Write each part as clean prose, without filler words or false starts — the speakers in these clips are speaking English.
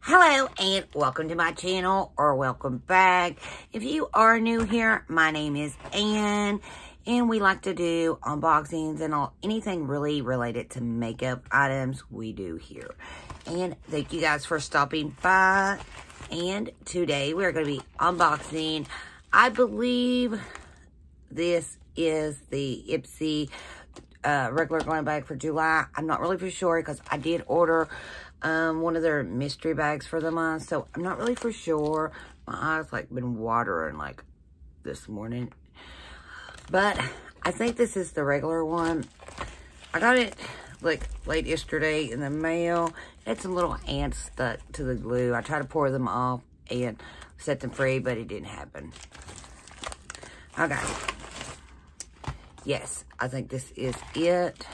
Hello and welcome to my channel, or welcome back. If you are new here, my name is Ann and we like to do unboxings and anything really related to makeup items we do here. And thank you guys for stopping by. And today we're going to be unboxing, I believe this is the Ipsy regular glam bag for July. I'm not really for sure because I did order one of their mystery bags for the month, so I'm not really for sure. My eyes like been watering like this morning, but I think this is the regular one. I got it like late yesterday in the mail. It had some little ants stuck to the glue. I tried to pour them off and set them free, but it didn't happen. Okay. Yes, I think this is it.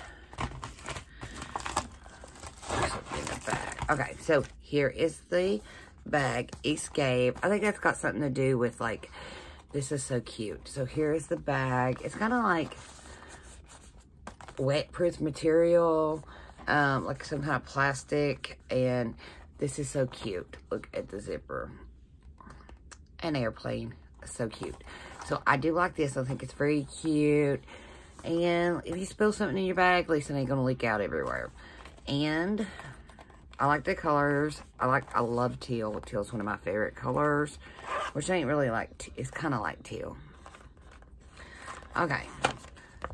Okay, so here is the bag escape. I think that's got something to do with, like, this is so cute. So here is the bag. It's kind of like wet-proof material, like some kind of plastic, and this is so cute. Look at the zipper. An airplane. So cute. So I do like this. I think it's very cute. And if you spill something in your bag, at least it ain't gonna leak out everywhere. And I like the colors. I love teal. Teal's one of my favorite colors, which ain't really like, it's kind of like teal. Okay.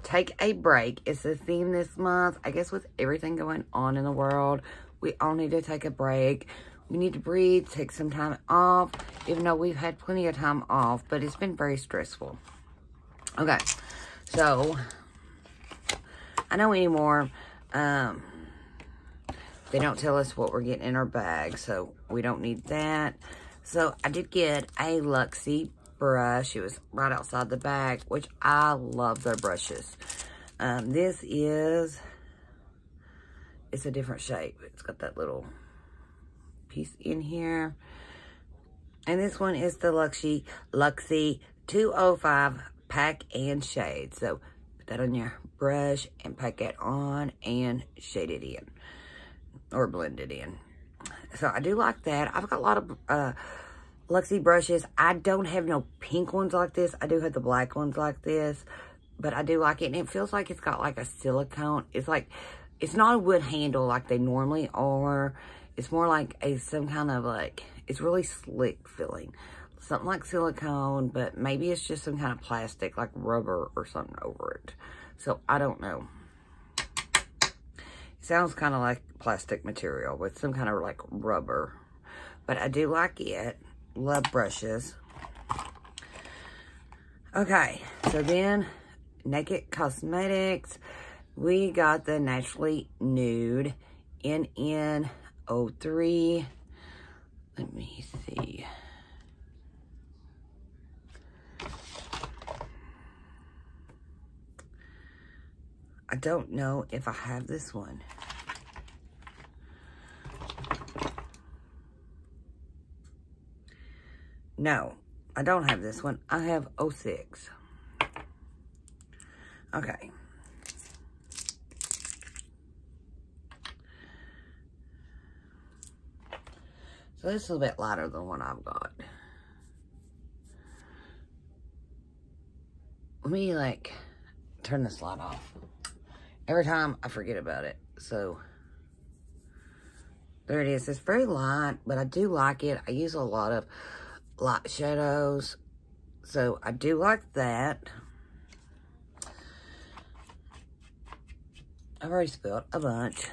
Take a break. It's the theme this month. I guess with everything going on in the world, we all need to take a break. We need to breathe, take some time off, even though we've had plenty of time off, but it's been very stressful. Okay. So, I know anymore, they don't tell us what we're getting in our bag, so we don't need that. So, I did get a Luxie brush. It was right outside the bag, which I love their brushes. This is, it's a different shape. It's got that little piece in here. And this one is the Luxie 205 Pack and Shade. So, put that on your brush and pack it on and shade it in. Or blend it in. So, I do like that. I've got a lot of Luxie brushes. I don't have no pink ones like this. I do have the black ones like this. But I do like it. And it feels like it's got like a silicone. It's like, it's not a wood handle like they normally are. It's more like some kind of like, it's really slick feeling. Something like silicone, but maybe it's just some kind of plastic, like rubber or something over it. So, I don't know. It sounds kind of like plastic material with some kind of like rubber. But I do like it. Love brushes. Okay, so then, Naked Cosmetics. We got the Naturally Nude NN03. Let me see. I don't know if I have this one. No, I don't have this one. I have 06. Okay. So this is a bit lighter than what I've got. Let me, like, turn this light off. Every time I forget about it. So, there it is. It's very light, but I do like it. I use a lot of light shadows. So, I do like that. I've already spilled a bunch.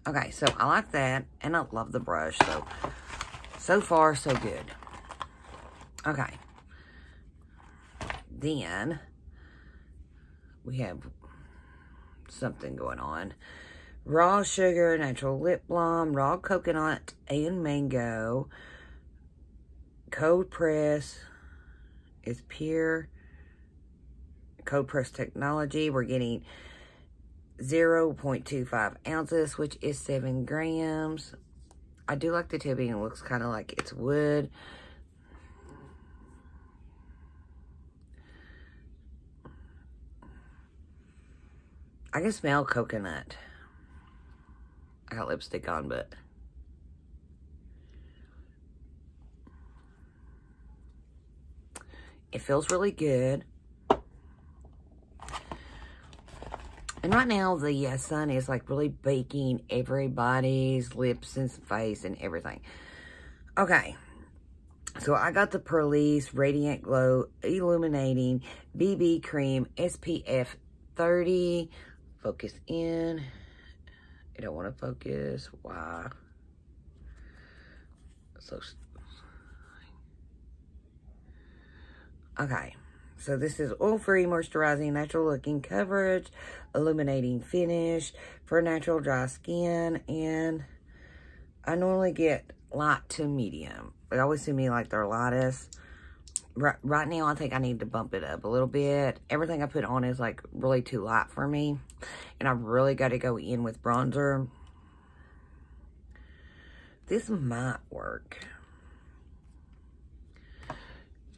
Okay, so I like that, and I love the brush, so far, so good. Okay. Then, we have something going on. Raw Sugar, Natural Lip Balm, Raw Coconut and Mango. Cold Press is pure. Cold Press Technology. We're getting 0.25 ounces, which is 7 grams. I do like the tipping. It looks kind of like it's wood. I can smell coconut. I got lipstick on, but it feels really good. And right now, the sun is like really baking everybody's lips and face and everything. Okay. So I got the Perlis Radiant Glow Illuminating BB Cream SPF 30. Focus in. I don't want to focus. Why? So. Okay. So this is oil-free, moisturizing, natural-looking coverage, illuminating finish for natural dry skin. And I normally get light to medium. They always see me like their lightest. Right now, I think I need to bump it up a little bit. Everything I put on is like really too light for me. And I really got to go in with bronzer. This might work.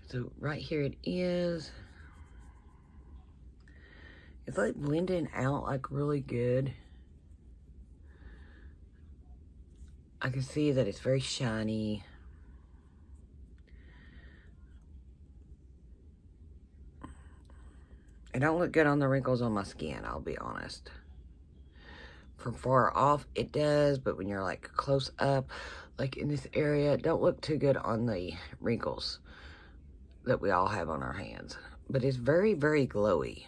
So right here it is. It's like blending out like really good. I can see that it's very shiny. It don't look good on the wrinkles on my skin, I'll be honest. From far off, it does, but when you're like close up, like in this area, it don't look too good on the wrinkles that we all have on our hands. But it's very, very glowy.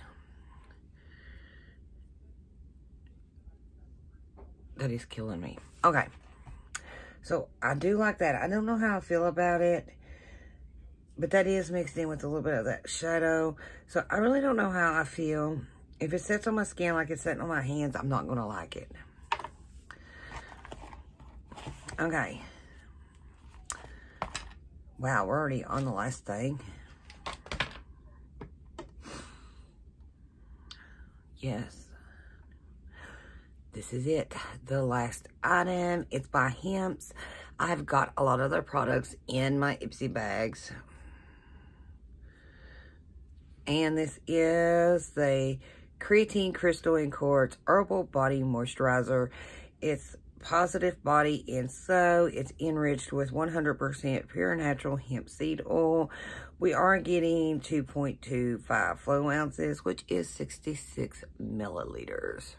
That is killing me. Okay. So, I do like that. I don't know how I feel about it. But that is mixed in with a little bit of that shadow. So, I really don't know how I feel. If it sits on my skin like it's sitting on my hands, I'm not going to like it. Okay. Wow, we're already on the last thing. Yes. This is it. The last item. It's by Hamps. I've got a lot of their products in my Ipsy bags. And this is the Creatine Crystal and Quartz Herbal Body Moisturizer. It's positive body and so it's enriched with 100% pure natural hemp seed oil. We are getting 2.25 flow ounces, which is 66 milliliters.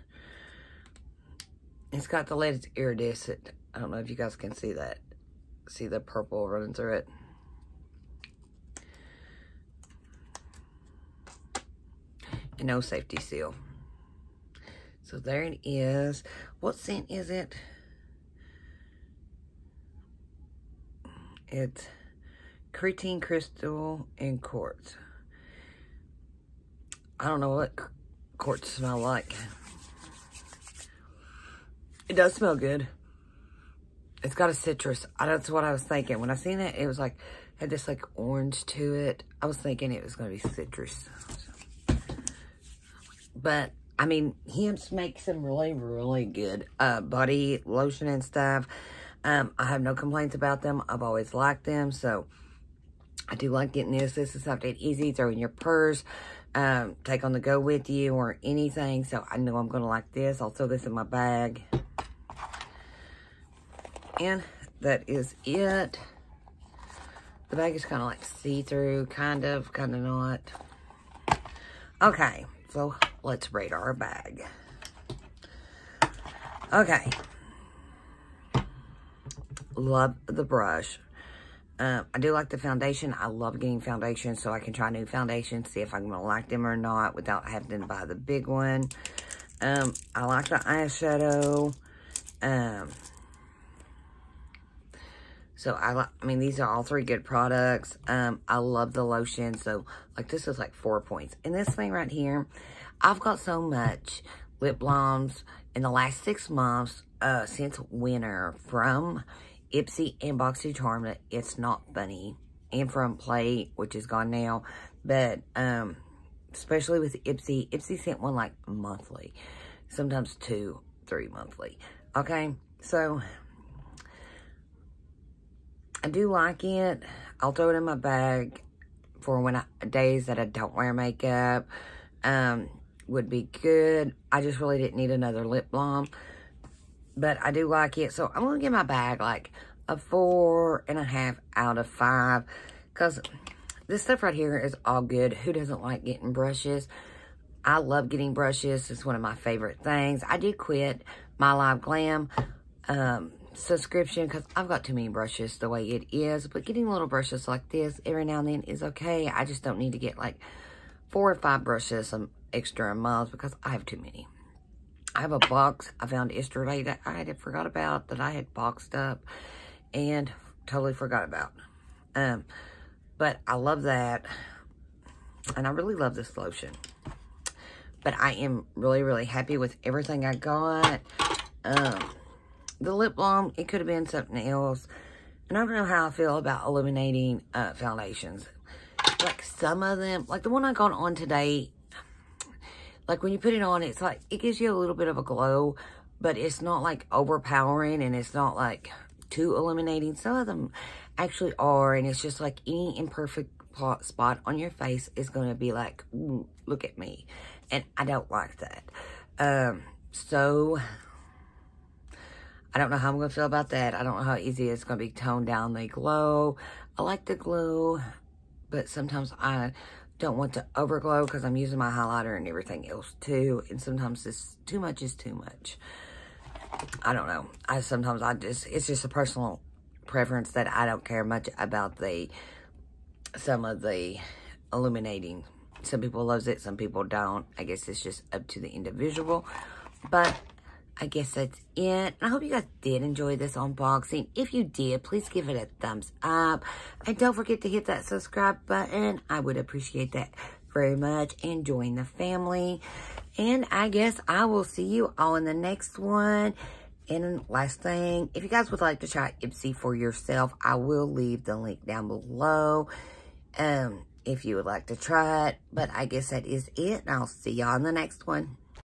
It's got the latest iridescent. I don't know if you guys can see that. See the purple running through it. And no safety seal. So there it is. What scent is it? It's Creatine Crystal and Quartz. I don't know what quartz smell like. It does smell good. It's got a citrus. That's what I was thinking. When I seen it, it was like, had this like orange to it. I was thinking it was going to be citrus. But, I mean, Hamps makes some really, really good body lotion and stuff. I have no complaints about them. I've always liked them. So, I do like getting this. This is something easy. Throw in your purse. Take on the go with you or anything. So, I know I'm going to like this. I'll throw this in my bag. And that is it. The bag is kind of like see-through. Kind of not. Okay. So, let's rate our bag. Okay. Love the brush. I do like the foundation. I love getting foundation so I can try new foundations, see if I'm going to like them or not without having to buy the big one. I like the eyeshadow. So, I mean, these are all three good products. I love the lotion. So, like, this is like 4 points. And this thing right here, I've got so much lip balms in the last 6 months since winter from Ipsy and BoxyCharm that it's not funny. And from Play, which is gone now. But, especially with Ipsy, Ipsy sent one like monthly. Sometimes 2, 3 monthly. Okay, so I do like it. I'll throw it in my bag for when days that I don't wear makeup. Would be good. I just really didn't need another lip balm. but I do like it. So I'm going to give my bag like a 4.5 out of 5. Because this stuff right here is all good. Who doesn't like getting brushes? I love getting brushes. It's one of my favorite things. I did quit my Live Glam subscription because I've got too many brushes the way it is. But getting little brushes like this every now and then is okay. I just don't need to get like 4 or 5 brushes some extra a month because I have too many. I have a box I found yesterday that I had forgot about, that I had boxed up and totally forgot about. But I love that. And I really love this lotion. But I am really, really happy with everything I got. The lip balm, it could have been something else. And I don't know how I feel about illuminating foundations. Like some of them, like the one I got on today, like when you put it on, it's like, it gives you a little bit of a glow, but it's not like overpowering and it's not like too illuminating. Some of them actually are, and it's just like any imperfect spot on your face is going to be like, ooh, look at me. And I don't like that. So I don't know how I'm going to feel about that. I don't know how easy it's going to be toned down the glow. I like the glow, but sometimes I don't want to overglow because I'm using my highlighter and everything else too. And sometimes this too much is too much. I don't know. It's just a personal preference that I don't care much about some of the illuminating. Some people loves it, some people don't. I guess it's just up to the individual. But I guess that's it. I hope you guys did enjoy this unboxing. If you did, please give it a thumbs up. And don't forget to hit that subscribe button. I would appreciate that very much. And join the family. And I guess I will see you all in the next one. And last thing, if you guys would like to try Ipsy for yourself, I will leave the link down below. If you would like to try it. But I guess that is it. And I'll see y'all in the next one.